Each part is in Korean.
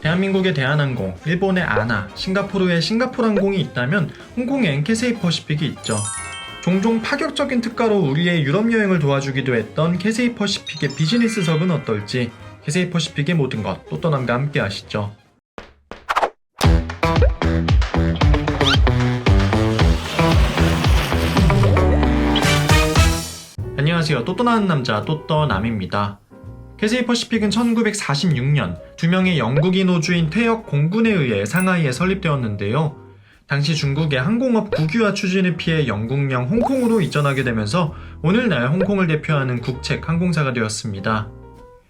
대한민국의 대한항공, 일본의 아나, 싱가포르의 싱가포르항공이 있다면 홍콩엔 캐세이 퍼시픽이 있죠. 종종 파격적인 특가로 우리의 유럽 여행을 도와주기도 했던 캐세이 퍼시픽의 비즈니스석은 어떨지 캐세이 퍼시픽의 모든 것 또또남과 함께 하시죠. 안녕하세요. 또떠나는 남자 또떠남입니다. 캐세이 퍼시픽은 1946년 두 명의 영국인 호주인 퇴역 공군에 의해 상하이에 설립되었는데요. 당시 중국의 항공업 국유화 추진을 피해 영국령 홍콩으로 이전하게 되면서 오늘날 홍콩을 대표하는 국책 항공사가 되었습니다.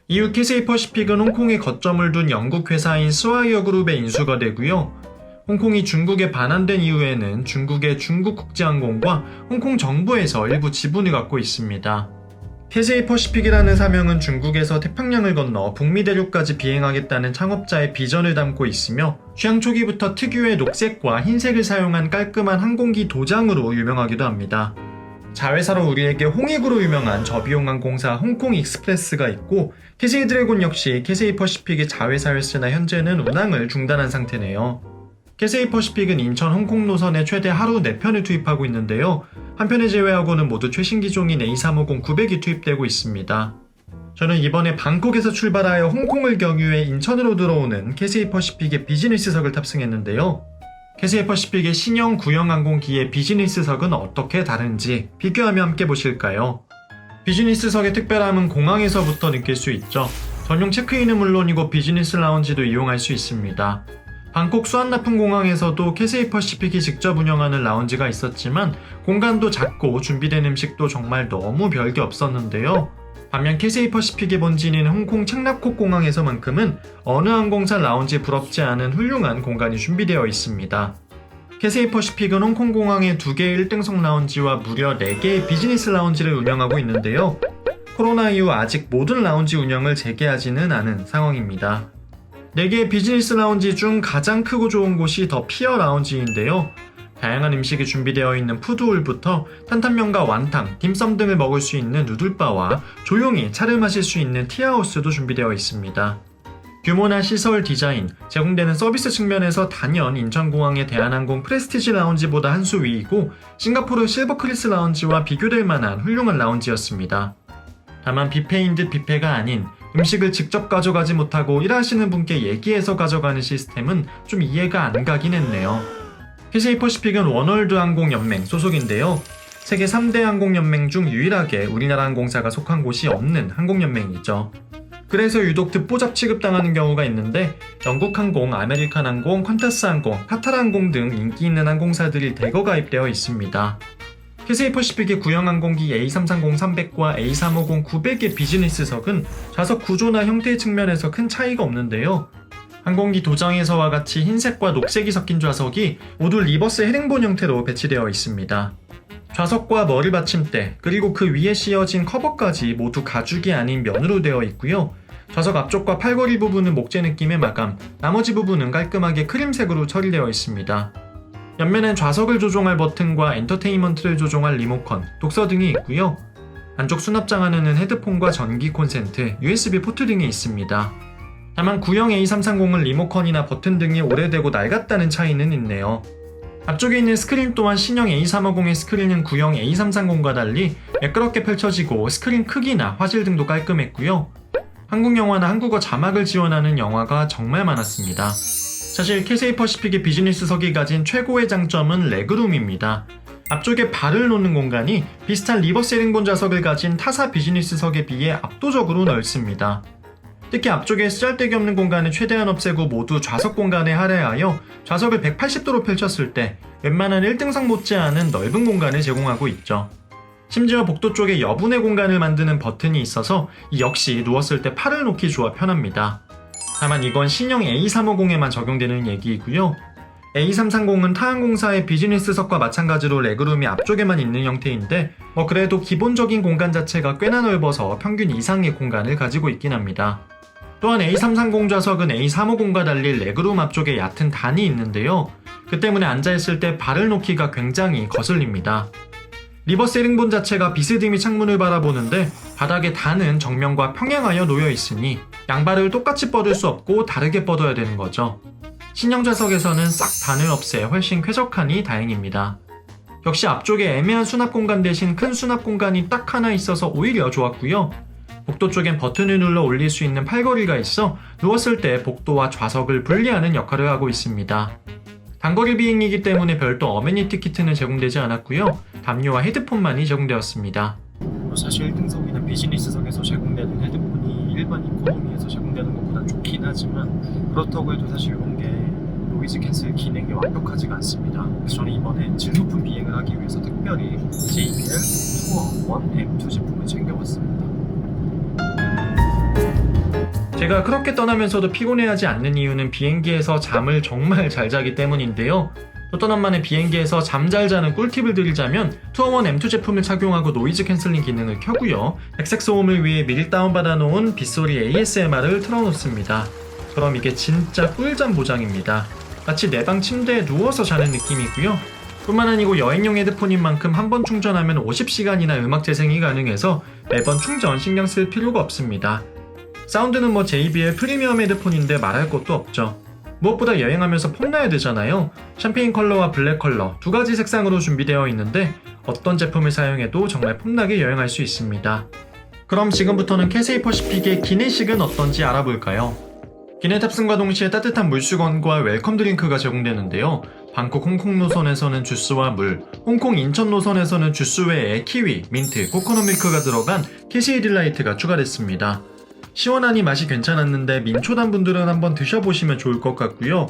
이후 캐세이 퍼시픽은 홍콩에 거점을 둔 영국 회사인 스와이어 그룹에 인수가 되고요. 홍콩이 중국에 반환된 이후에는 중국의 중국국제항공과 홍콩 정부에서 일부 지분을 갖고 있습니다. 캐세이 퍼시픽이라는 사명은 중국에서 태평양을 건너 북미 대륙까지 비행하겠다는 창업자의 비전을 담고 있으며 취향 초기부터 특유의 녹색과 흰색을 사용한 깔끔한 항공기 도장으로 유명하기도 합니다. 자회사로 우리에게 홍익으로 유명한 저비용 항공사 홍콩 익스프레스가 있고 캐세이 드래곤 역시 캐세이 퍼시픽의 자회사였으나 현재는 운항을 중단한 상태네요. 캐세이 퍼시픽은 인천 홍콩 노선에 최대 하루 4편을 투입하고 있는데요. 한 편을 제외하고는 모두 최신 기종인 A350-900이 투입되고 있습니다. 저는 이번에 방콕에서 출발하여 홍콩을 경유해 인천으로 들어오는 캐세이 퍼시픽의 비즈니스석을 탑승했는데요. 캐세이 퍼시픽의 신형 구형 항공기의 비즈니스석은 어떻게 다른지 비교하며 함께 보실까요? 비즈니스석의 특별함은 공항에서부터 느낄 수 있죠. 전용 체크인은 물론이고 비즈니스 라운지도 이용할 수 있습니다. 방콕 수완나푼 공항에서도 캐세이 퍼시픽이 직접 운영하는 라운지가 있었지만 공간도 작고 준비된 음식도 정말 너무 별게 없었는데요. 반면 캐세이 퍼시픽의 본진인 홍콩 챈라콕 공항에서만큼은 어느 항공사 라운지에 부럽지 않은 훌륭한 공간이 준비되어 있습니다. 캐세이 퍼시픽은 홍콩 공항에 2개의 1등석 라운지와 무려 4개의 비즈니스 라운지를 운영하고 있는데요. 코로나 이후 아직 모든 라운지 운영을 재개하지는 않은 상황입니다. 4개의 비즈니스 라운지 중 가장 크고 좋은 곳이 더 피어 라운지인데요. 다양한 음식이 준비되어 있는 푸드홀부터 탄탄면과 완탕, 딤섬 등을 먹을 수 있는 누들바와 조용히 차를 마실 수 있는 티하우스도 준비되어 있습니다. 규모나 시설 디자인, 제공되는 서비스 측면에서 단연 인천공항의 대한항공 프레스티지 라운지보다 한 수 위이고 싱가포르 실버크리스 라운지와 비교될 만한 훌륭한 라운지였습니다. 다만 뷔페인 듯 뷔페가 아닌 음식을 직접 가져가지 못하고 일하시는 분께 얘기해서 가져가는 시스템은 좀 이해가 안 가긴 했네요. 캐세이 퍼시픽은 원월드 항공연맹 소속인데요. 세계 3대 항공연맹 중 유일하게 우리나라 항공사가 속한 곳이 없는 항공연맹이죠. 그래서 유독 듣보잡 취급당하는 경우가 있는데 영국항공, 아메리칸항공, 퀀타스항공, 카타르항공 등 인기 있는 항공사들이 대거 가입되어 있습니다. 캐세이 퍼시픽의 구형 항공기 A330-300과 A350-900의 비즈니스석은 좌석 구조나 형태의 측면에서 큰 차이가 없는데요. 항공기 도장에서와 같이 흰색과 녹색이 섞인 좌석이 모두 리버스 헤링본 형태로 배치되어 있습니다. 좌석과 머리 받침대 그리고 그 위에 씌어진 커버까지 모두 가죽이 아닌 면으로 되어 있고요. 좌석 앞쪽과 팔걸이 부분은 목재 느낌의 마감, 나머지 부분은 깔끔하게 크림색으로 처리되어 있습니다. 옆면엔 좌석을 조종할 버튼과 엔터테인먼트를 조종할 리모컨, 독서 등이 있고요. 안쪽 수납장 안에는 헤드폰과 전기 콘센트, USB 포트 등이 있습니다. 다만 구형 A330은 리모컨이나 버튼 등이 오래되고 낡았다는 차이는 있네요. 앞쪽에 있는 스크린 또한 신형 A350의 스크린은 구형 A330과 달리 매끄럽게 펼쳐지고 스크린 크기나 화질 등도 깔끔했고요. 한국 영화나 한국어 자막을 지원하는 영화가 정말 많았습니다. 사실 캐세이 퍼시픽의 비즈니스석이 가진 최고의 장점은 레그룸입니다. 앞쪽에 발을 놓는 공간이 비슷한 리버스 헤링본 좌석을 가진 타사 비즈니스석에 비해 압도적으로 넓습니다. 특히 앞쪽에 쓰잘데기 없는 공간을 최대한 없애고 모두 좌석 공간에 할애하여 좌석을 180도로 펼쳤을 때 웬만한 1등석 못지않은 넓은 공간을 제공하고 있죠. 심지어 복도 쪽에 여분의 공간을 만드는 버튼이 있어서 이 역시 누웠을 때 팔을 놓기 좋아 편합니다. 다만 이건 신형 A350에만 적용되는 얘기이고요. A330은 타 항공사의 비즈니스석과 마찬가지로 레그룸이 앞쪽에만 있는 형태인데 그래도 기본적인 공간 자체가 꽤나 넓어서 평균 이상의 공간을 가지고 있긴 합니다. 또한 A330 좌석은 A350과 달리 레그룸 앞쪽에 얕은 단이 있는데요. 그 때문에 앉아있을 때 발을 놓기가 굉장히 거슬립니다. 리버스 헤링본 자체가 비스듬히 창문을 바라보는데 바닥에 단은 정면과 평행하여 놓여 있으니 양발을 똑같이 뻗을 수 없고 다르게 뻗어야 되는 거죠. 신형 좌석에서는 싹 단을 없애 훨씬 쾌적하니 다행입니다. 역시 앞쪽에 애매한 수납 공간 대신 큰 수납 공간이 딱 하나 있어서 오히려 좋았고요. 복도 쪽엔 버튼을 눌러 올릴 수 있는 팔걸이가 있어 누웠을 때 복도와 좌석을 분리하는 역할을 하고 있습니다. 단거리 비행이기 때문에 별도 어메니티 키트는 제공되지 않았고요. 담요와 헤드폰만이 제공되었습니다. 사실 1등석이나 비즈니스석에서 제공되는 헤드폰이 일반 이코노미에서 제공되는 것보다 좋긴 하지만 그렇다고 해도 사실 이런 게 노이즈 캔슬 기능이 완벽하지가 않습니다. 그래서 저는 이번에 질 높은 비행을 하기 위해서 특별히 JBL 투어 1 M2 제품을 챙겨왔습니다. 제가 그렇게 떠나면서도 피곤해하지 않는 이유는 비행기에서 잠을 정말 잘 자기 때문인데요. 또 떠난만에 비행기에서 잠 잘 자는 꿀팁을 드리자면 투어 1 M2 제품을 착용하고 노이즈 캔슬링 기능을 켜고요. 백색 소음을 위해 미리 다운받아 놓은 빗소리 ASMR을 틀어놓습니다. 그럼 이게 진짜 꿀잠 보장입니다. 마치 내 방 침대에 누워서 자는 느낌이고요. 뿐만 아니고 여행용 헤드폰인 만큼 한 번 충전하면 50시간이나 음악 재생이 가능해서 매번 충전 신경 쓸 필요가 없습니다. 사운드는 뭐 JBL 프리미엄 헤드폰인데 말할 것도 없죠. 무엇보다 여행하면서 폼나야 되잖아요. 샴페인 컬러와 블랙 컬러 두 가지 색상으로 준비되어 있는데 어떤 제품을 사용해도 정말 폼나게 여행할 수 있습니다. 그럼 지금부터는 캐세이 퍼시픽의 기내식은 어떤지 알아볼까요? 기내 탑승과 동시에 따뜻한 물수건과 웰컴 드링크가 제공되는데요. 방콕 홍콩 노선에서는 주스와 물, 홍콩 인천 노선에서는 주스 외에 키위, 민트, 코코넛 밀크가 들어간 캐세이 딜라이트가 추가됐습니다. 시원하니 맛이 괜찮았는데 민초단 분들은 한번 드셔보시면 좋을 것 같고요.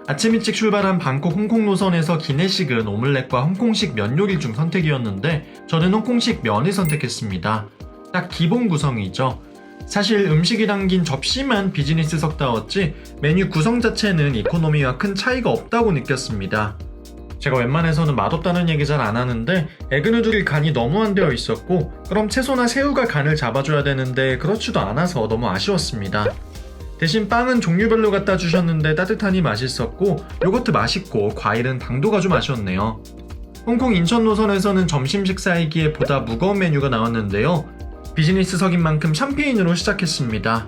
아침 일찍 출발한 방콕 홍콩 노선에서 기내식은 오믈렛과 홍콩식 면 요리 중 선택이었는데 저는 홍콩식 면을 선택했습니다. 딱 기본 구성이죠. 사실 음식이 담긴 접시만 비즈니스석다웠지 메뉴 구성 자체는 이코노미와 큰 차이가 없다고 느꼈습니다. 제가 웬만해서는 맛없다는 얘기 잘 안 하는데 에그누들이 간이 너무 안 되어 있었고 그럼 채소나 새우가 간을 잡아줘야 되는데 그렇지도 않아서 너무 아쉬웠습니다. 대신 빵은 종류별로 갖다 주셨는데 따뜻하니 맛있었고 요거트 맛있고 과일은 당도가 좀 아쉬웠네요. 홍콩 인천 노선에서는 점심 식사이기에 보다 무거운 메뉴가 나왔는데요. 비즈니스석인 만큼 샴페인으로 시작했습니다.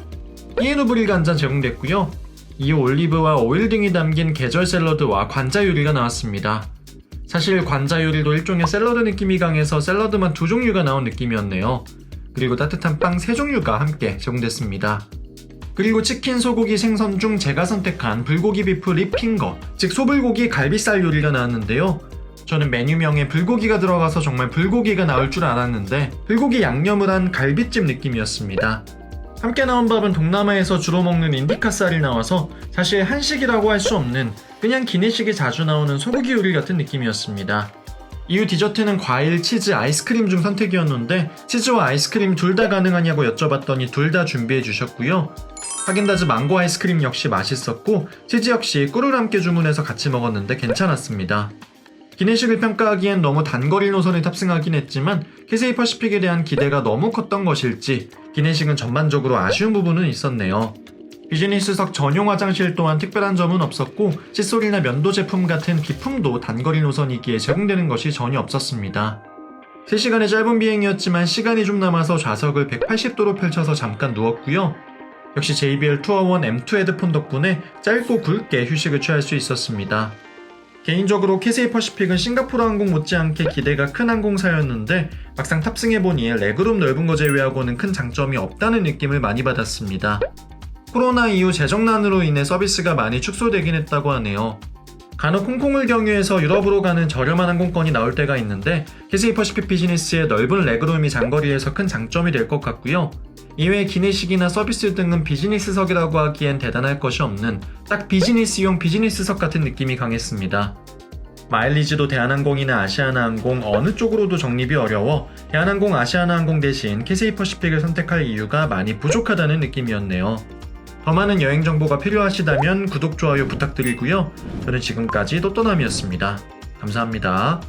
이에누브릴가 한 잔 제공됐고요. 이후 올리브와 오일 등이 담긴 계절 샐러드와 관자 요리가 나왔습니다. 사실 관자 요리도 일종의 샐러드 느낌이 강해서 샐러드만 2종류가 나온 느낌이었네요. 그리고 따뜻한 빵 3종류가 함께 제공됐습니다. 그리고 치킨, 소고기, 생선 중 제가 선택한 불고기 비프 립핑거, 즉 소불고기 갈비살 요리가 나왔는데요. 저는 메뉴명에 불고기가 들어가서 정말 불고기가 나올 줄 알았는데 불고기 양념을 한 갈비찜 느낌이었습니다. 함께 나온 밥은 동남아에서 주로 먹는 인디카 쌀이 나와서 사실 한식이라고 할 수 없는 그냥 기내식에 자주 나오는 소고기 요리 같은 느낌이었습니다. 이후 디저트는 과일, 치즈, 아이스크림 중 선택이었는데 치즈와 아이스크림 둘 다 가능하냐고 여쭤봤더니 둘 다 준비해 주셨고요. 하겐다즈 망고 아이스크림 역시 맛있었고 치즈 역시 꿀을 함께 주문해서 같이 먹었는데 괜찮았습니다. 기내식을 평가하기엔 너무 단거리 노선에 탑승하긴 했지만 캐세이 퍼시픽에 대한 기대가 너무 컸던 것일지 기내식은 전반적으로 아쉬운 부분은 있었네요. 비즈니스석 전용 화장실 또한 특별한 점은 없었고 칫솔이나 면도 제품 같은 기품도 단거리 노선이기에 제공되는 것이 전혀 없었습니다. 3시간의 짧은 비행이었지만 시간이 좀 남아서 좌석을 180도로 펼쳐서 잠깐 누웠고요. 역시 JBL 투어 1 M2 헤드폰 덕분에 짧고 굵게 휴식을 취할 수 있었습니다. 개인적으로 캐세이 퍼시픽은 싱가포르 항공 못지않게 기대가 큰 항공사였는데 막상 탑승해보니 레그룸 넓은 거 제외하고는 큰 장점이 없다는 느낌을 많이 받았습니다. 코로나 이후 재정난으로 인해 서비스가 많이 축소되긴 했다고 하네요. 간혹 홍콩을 경유해서 유럽으로 가는 저렴한 항공권이 나올 때가 있는데 캐세이 퍼시픽 비즈니스의 넓은 레그룸이 장거리에서 큰 장점이 될 것 같고요. 이외에 기내식이나 서비스 등은 비즈니스석이라고 하기엔 대단할 것이 없는 딱 비즈니스용 비즈니스석 같은 느낌이 강했습니다. 마일리지도 대한항공이나 아시아나항공 어느 쪽으로도 적립이 어려워 대한항공, 아시아나항공 대신 캐세이 퍼시픽을 선택할 이유가 많이 부족하다는 느낌이었네요. 더 많은 여행 정보가 필요하시다면 구독, 좋아요 부탁드리고요. 저는 지금까지 또또남이었습니다. 감사합니다.